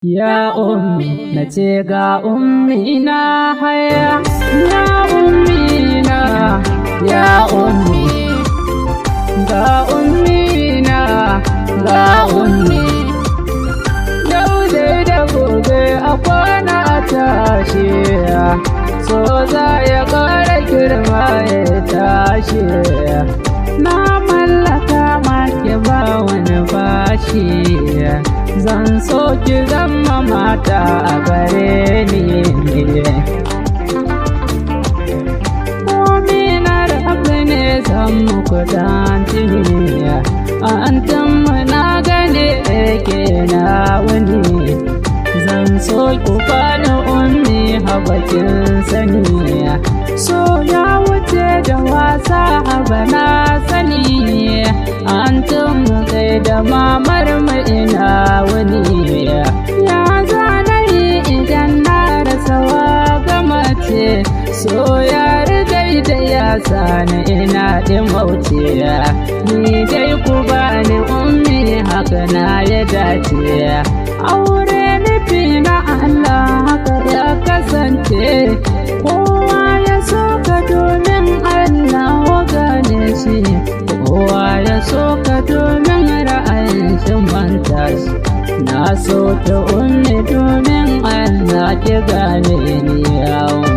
Ya ummi na ce ga ummi na haya, ya ummi na, ya ummi, ga ummi na, ga ummi. Yau dai da gobe a kwana a tashi, so za ya ƙara girma ya tashi. Na mallaka ma ki ba wani bashi, zan so ki zama mata a gare ni. Komina da abu ne zan muku dantini, an na gane ke na wuni. Zan so ku bani ummi habakin sani, so ya wuce da wasa haba na sani. An kai da mamar mu ina wani, ya zanayi idan na rasa wa ga mace. So ya rigai da ya sani ina ɗimauce, ni dai ku bani ummi haka na ya dace. Aure nufi na Allah haka ya kasance, kowa ya so ka domin Allah gane shi, kowa ya so ka domin ra'ayin shi manta shi. Na so ta ummi domin Allah ki gane ni yawon.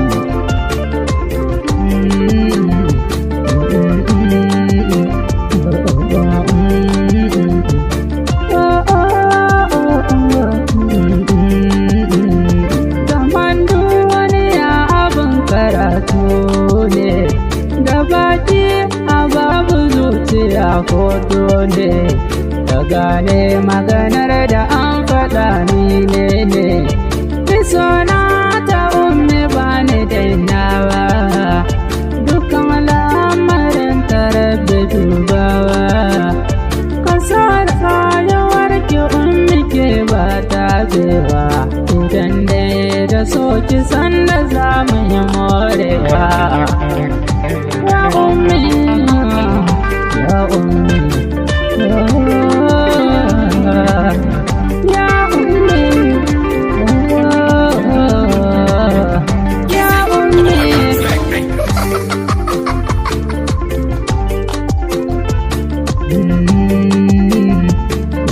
Da baki a babu zuciya hoto ne, da gane maganar da an faɗa ni ne. Isona ta ummi ba ni dainawa, dukkan lamarin tarabbi dubawa. Kasar rayuwar ki ummi ke ba ta bewa, idan dai da so ki san da za mu yi morewa. Ya ummi, ya ummi, ya ummi, ya ummi.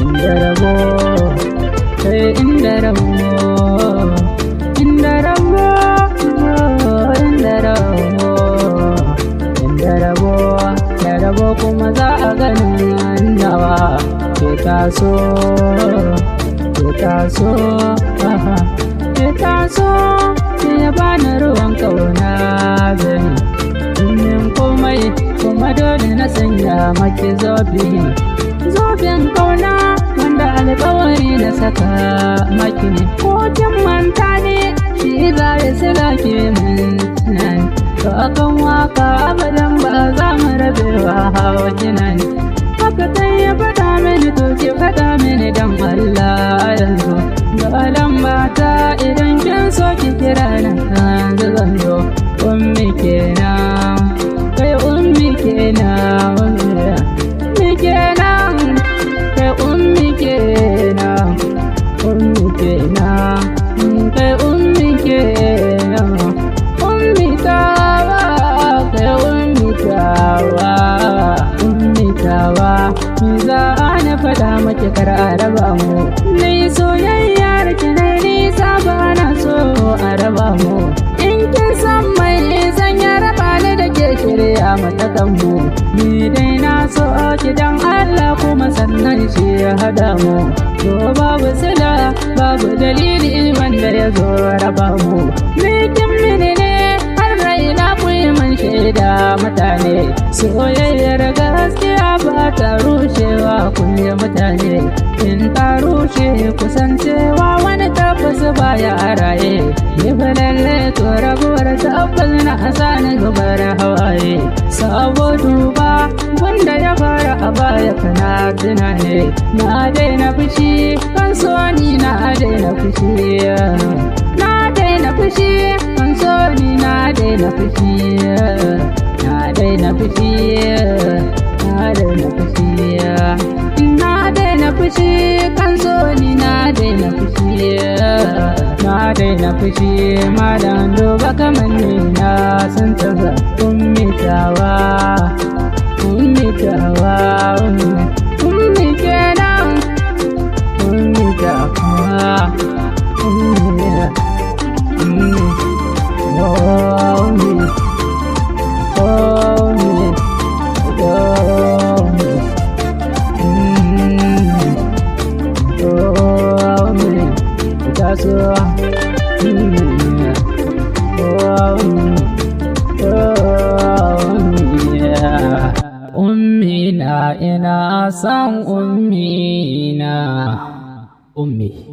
Inda rabo, sai inda rabo, inda rabo, inda rabo. Da rabo kuma za a ganin nawa. Ke taso, ke taso, ke taso, ya bani ruwan kauna gani. Domin komai kuma dole na sanya maki zobe, zoben kauna wanda alƙawari na saka maki ne. Ko kin manta ne shi za ya sila ke min nan. To akan waka abadan ba za mu rabewa hawa kinan. Haka sai ya faɗa mini to ki faɗa mini dan Allah yanzu. Ga lambata idan kin so ki kira na yanzu zan zo. Ummi kenan, kai ummi kenan, ummi kenan, kai ummi kenan, ummi kenan, kai ummi kenan, ummi tawa, kai ummi tawa, ummi tawa. Za na faɗa maki kar a raba mu, ni soyayyar ki na nisa ba na so a raba mu. In kin san mai nisan ya raba ni da ke shirya mata kanmu, ni dai na so ki dan Allah kuma sannan shi ya hada mu. To babu sila babu dalili wanda ya zo raba mu. Ni kin mini ne har raina ku yi man shaida mutane, soyayyar gaskiya ba ta rushewa kulle mutane. In ta rushe kusancewa wani tabbas baya a raye. Ni fa lalle to rabuwar tabbas na asani zubar hawaye. Sabo duba wanda ya fara a baya kana tunane. Na daina fushi kan so ni na daina fushi, na daina fushi kan so ni na daina fushi, na daina fushi, na daina fushi. Na daina fushi kan so ni na daina fushi. na daina fushi malam duba kamanni na sun canza. Ummi tawa ummi tawa ummi kenan ummi tawa ummi Ummina ina san ummina ummi.